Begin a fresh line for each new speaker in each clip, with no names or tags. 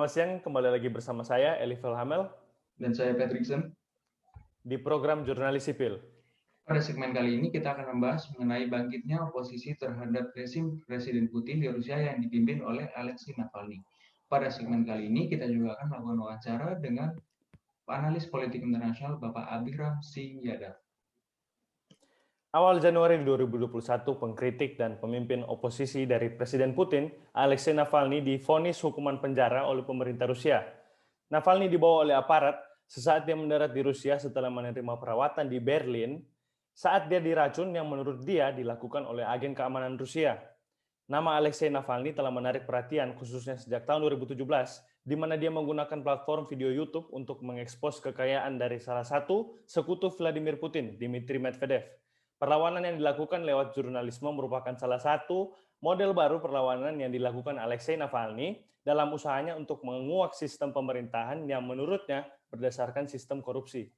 Selamat siang, kembali lagi bersama saya, Elifel Hamel,
Dan saya Patrickson.
di program Jurnalis Sipil.
Pada segmen kali ini kita akan membahas mengenai bangkitnya oposisi terhadap rezim Presiden Putin di Rusia yang dipimpin oleh Alexei Navalny. Pada segmen kali ini kita juga akan melakukan wawancara dengan analis politik internasional Bapak Abhiram Singh Yadav.
Awal Januari 2021, pengkritik dan pemimpin oposisi dari Presiden Putin, Alexei Navalny, divonis hukuman penjara oleh pemerintah Rusia. Navalny dibawa oleh aparat sesaat dia mendarat di Rusia setelah menerima perawatan di Berlin saat dia diracun yang menurut dia dilakukan oleh agen keamanan Rusia. Nama Alexei Navalny telah menarik perhatian khususnya sejak tahun 2017, di mana dia menggunakan platform video YouTube untuk mengekspos kekayaan dari salah satu sekutu Vladimir Putin, Dmitry Medvedev. Perlawanan yang dilakukan lewat jurnalisme merupakan salah satu model baru perlawanan yang dilakukan Alexei Navalny dalam usahanya untuk menguak sistem pemerintahan yang menurutnya berdasarkan sistem korupsi.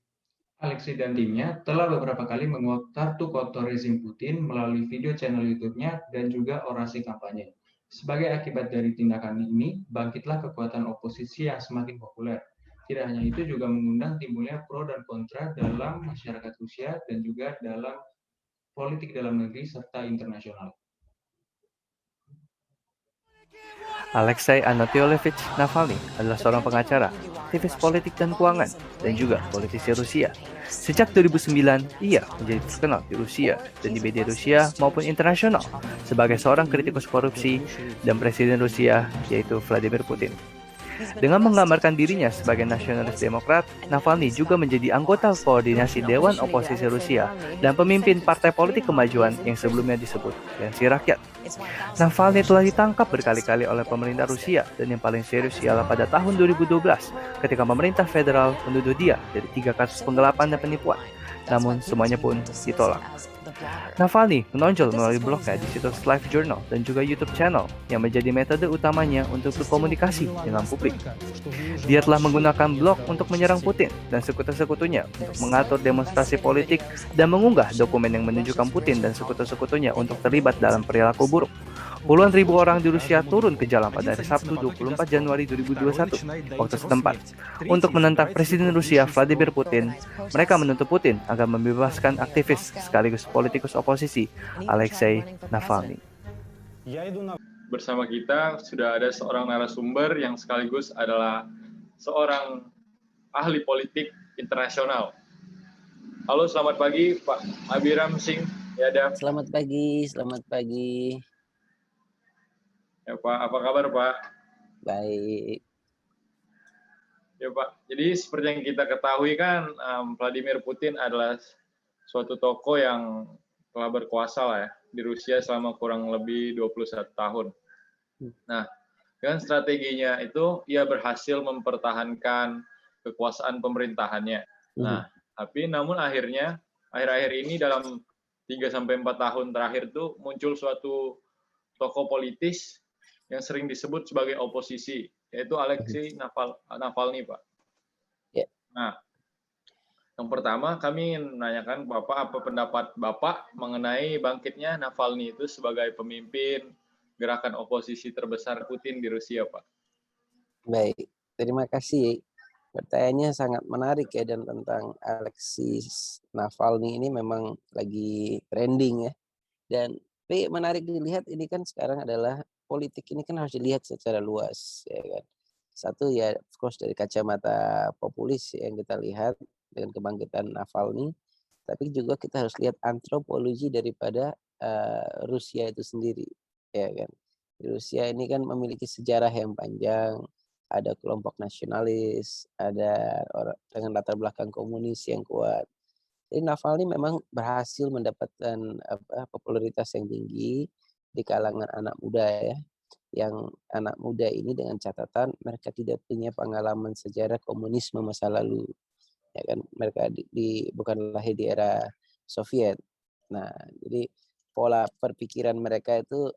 Alexei dan timnya telah beberapa kali menguak kartu kotor rezim Putin melalui video channel YouTube-nya dan juga orasi kampanye. Sebagai akibat dari tindakan ini, bangkitlah kekuatan oposisi yang semakin populer. Tidak hanya itu, juga mengundang timbulnya pro dan kontra dalam masyarakat Rusia dan juga dalam politik dalam negeri serta internasional.
Alexei Anatolyevich Navalny adalah seorang pengacara, aktivis politik dan keuangan, dan juga politisi Rusia. Sejak 2009, ia menjadi terkenal di Rusia dan di media Rusia maupun internasional sebagai seorang kritikus korupsi dan presiden Rusia, yaitu Vladimir Putin. Dengan menggambarkan dirinya sebagai nasionalis demokrat, Navalny juga menjadi anggota koordinasi Dewan Oposisi Rusia dan pemimpin Partai Politik Kemajuan yang sebelumnya disebut Aliansi Rakyat. Navalny telah ditangkap berkali-kali oleh pemerintah Rusia dan yang paling serius ialah pada tahun 2012 ketika pemerintah federal menuduh dia dari 3 kasus penggelapan dan penipuan. Namun semuanya pun ditolak. Navalny menonjol melalui blognya di situs Live Journal dan juga YouTube channel yang menjadi metode utamanya untuk berkomunikasi dengan publik. Dia telah menggunakan blog untuk menyerang Putin dan sekutu-sekutunya untuk mengatur demonstrasi politik dan mengunggah dokumen yang menunjukkan Putin dan sekutu-sekutunya untuk terlibat dalam perilaku buruk. Puluhan ribu orang di Rusia turun ke jalan pada hari Sabtu 24 Januari 2021 waktu setempat untuk menentang Presiden Rusia Vladimir Putin. Mereka menuntut Putin agar membebaskan aktivis sekaligus politikus oposisi Alexei Navalny.
Bersama kita sudah ada seorang narasumber yang sekaligus adalah seorang ahli politik internasional. Halo, selamat pagi Pak Abhiram Singh Yadav.
Selamat pagi.
Ya Pak, apa kabar Pak?
Baik.
Ya Pak, jadi seperti yang kita ketahui kan Vladimir Putin adalah suatu tokoh yang telah berkuasa lah ya di Rusia selama kurang lebih 21 tahun. Nah, dengan strateginya itu ia berhasil mempertahankan kekuasaan pemerintahannya. Nah, tapi namun akhir-akhir ini dalam 3-4 tahun terakhir itu muncul suatu tokoh politis yang sering disebut sebagai oposisi, yaitu Alexei Navalny, Pak.
Ya.
Nah, yang pertama kami menanyakan Bapak, apa pendapat Bapak mengenai bangkitnya Navalny itu sebagai pemimpin gerakan oposisi terbesar Putin di Rusia, Pak?
Baik, terima kasih. Pertanyaannya sangat menarik ya, dan tentang Alexei Navalny ini memang lagi trending ya. Dan menarik dilihat, ini kan sekarang adalah politik ini kan harus dilihat secara luas ya kan. Satu ya, of course dari kacamata populis yang kita lihat dengan kebangkitan Navalny, tapi juga kita harus lihat antropologi daripada Rusia itu sendiri ya kan. Rusia ini kan memiliki sejarah yang panjang, ada kelompok nasionalis, ada orang dengan latar belakang komunis yang kuat. Jadi Navalny memang berhasil mendapatkan popularitas yang tinggi di kalangan anak muda ya. Yang anak muda ini dengan catatan mereka tidak punya pengalaman sejarah komunisme masa lalu. Ya kan, mereka bukan lahir di era Soviet. Nah, jadi pola perpikiran mereka itu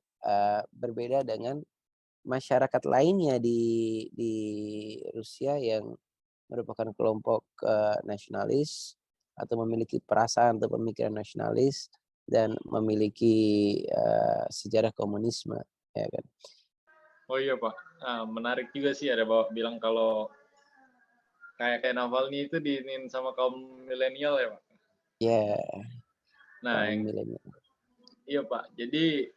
berbeda dengan masyarakat lainnya di Rusia yang merupakan kelompok nasionalis atau memiliki perasaan atau pemikiran nasionalis dan memiliki sejarah komunisme, ya kan.
Oh iya Pak, menarik juga sih ada bawa bilang kalau kayak Navalny itu diinin sama kaum milenial ya Pak.
Ya,
Nah,
kaum milenial.
iya Pak. Jadi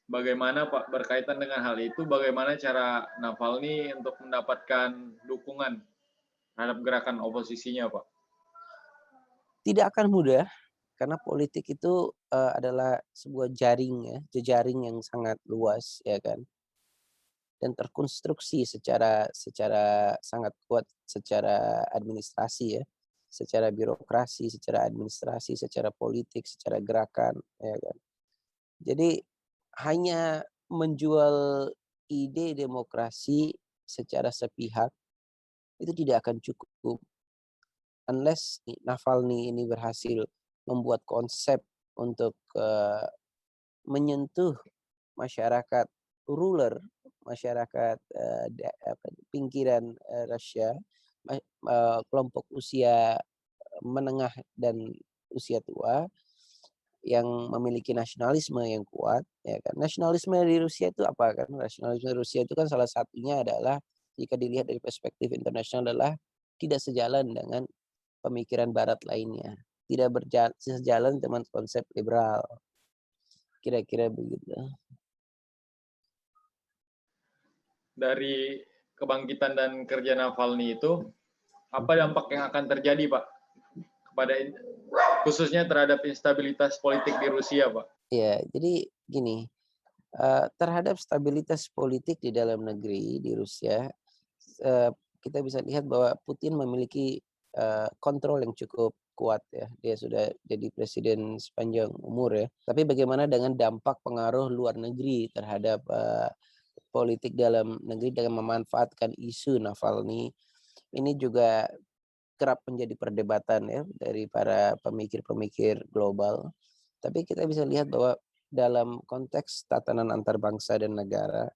bagaimana Pak berkaitan dengan hal itu, bagaimana cara Navalny untuk mendapatkan dukungan terhadap gerakan oposisinya Pak?
Tidak akan mudah karena politik itu adalah sebuah jaring ya, jejaring yang sangat luas ya kan. Dan terkonstruksi secara sangat kuat secara administrasi ya, secara birokrasi, secara administrasi, secara politik, secara gerakan ya kan. Jadi hanya menjual ide demokrasi secara sepihak itu tidak akan cukup unless Navalny ini berhasil membuat konsep untuk menyentuh masyarakat ruler, masyarakat pinggiran Rusia, kelompok usia menengah dan usia tua yang memiliki nasionalisme yang kuat, ya kan. Nasionalisme di Rusia itu apa kan? Nasionalisme Rusia itu kan salah satunya adalah jika dilihat dari perspektif internasional adalah tidak sejalan dengan pemikiran Barat lainnya, tidak sejalan dengan konsep liberal, kira-kira begitu.
Dari kebangkitan dan kerja Navalny itu, apa dampak yang akan terjadi Pak kepada khususnya terhadap instabilitas politik di Rusia Pak?
Ya, jadi gini, terhadap stabilitas politik di dalam negeri di Rusia, kita bisa lihat bahwa Putin memiliki kontrol yang cukup kuat ya. Dia sudah jadi presiden sepanjang umur ya. Tapi bagaimana dengan dampak pengaruh luar negeri terhadap politik dalam negeri dengan memanfaatkan isu Navalny, ini juga kerap menjadi perdebatan ya dari para pemikir-pemikir global. Tapi kita bisa lihat bahwa dalam konteks tatanan antar bangsa dan negara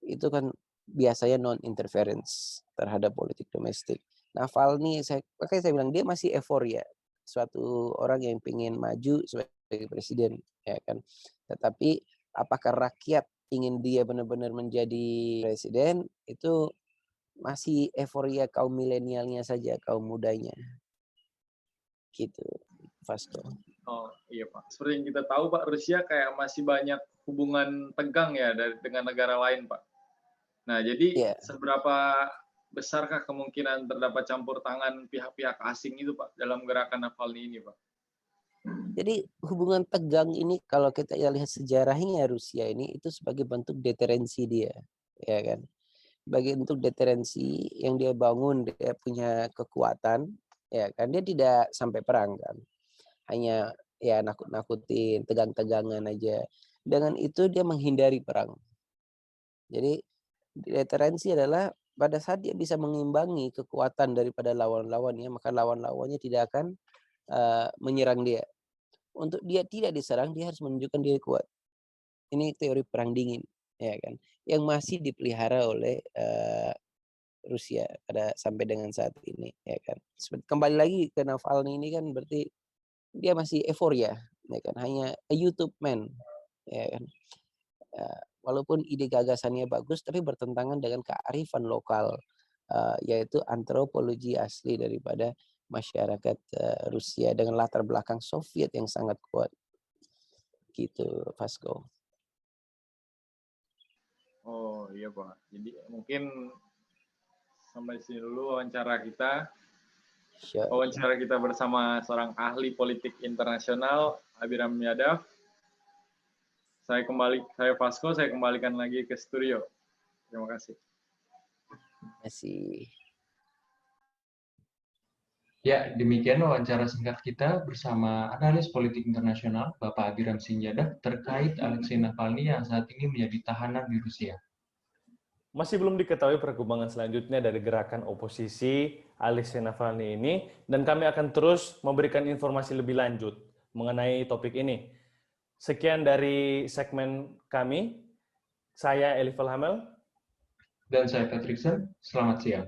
itu kan biasanya non-interference terhadap politik domestik. Navalny, makanya saya bilang dia masih euforia, suatu orang yang ingin maju sebagai presiden, ya kan. Tetapi apakah rakyat ingin dia benar-benar menjadi presiden, itu masih euforia kaum milenialnya saja, kaum mudanya. Gitu, Vasco.
Oh iya Pak, seperti yang kita tahu Pak, Rusia kayak masih banyak hubungan tegang ya dengan negara lain Pak. Nah jadi seberapa besarkah kemungkinan terdapat campur tangan pihak-pihak asing itu Pak dalam gerakan Navalny ini Pak?
Jadi hubungan tegang ini kalau kita lihat sejarahnya Rusia ini itu sebagai bentuk deterensi dia, ya kan? Sebagai bentuk deterensi yang dia bangun, dia punya kekuatan, ya kan? Dia tidak sampai perang kan, hanya ya nakut-nakutin, tegang-tegangan aja. Dengan itu dia menghindari perang. Jadi deterensi adalah pada saat dia bisa mengimbangi kekuatan daripada lawan-lawannya, maka lawan-lawannya tidak akan menyerang dia. Untuk dia tidak diserang, dia harus menunjukkan dia kuat. Ini teori perang dingin, ya kan? Yang masih dipelihara oleh Rusia sampai dengan saat ini, ya kan? Kembali lagi ke Navalny ini kan berarti dia masih euforia, ya kan? Hanya a YouTube man, ya kan? Walaupun ide gagasannya bagus, tapi bertentangan dengan kearifan lokal, yaitu antropologi asli daripada masyarakat Rusia dengan latar belakang Soviet yang sangat kuat. Gitu, Vasco.
Oh iya Pak, jadi mungkin sampai sini dulu wawancara kita. Wawancara kita bersama seorang ahli politik internasional, Abiram Yadav. Saya Vasco, saya kembalikan lagi ke studio. Terima kasih.
Terima kasih.
Ya, demikian wawancara singkat kita bersama analis politik internasional Bapak Abiram Yadav terkait Alexei Navalny yang saat ini menjadi tahanan di Rusia.
Masih belum diketahui perkembangan selanjutnya dari gerakan oposisi Alexei Navalny ini, dan kami akan terus memberikan informasi lebih lanjut mengenai topik ini. Sekian dari segmen kami. Saya Elifal Hamel.
Dan saya Patrickson. Selamat siang.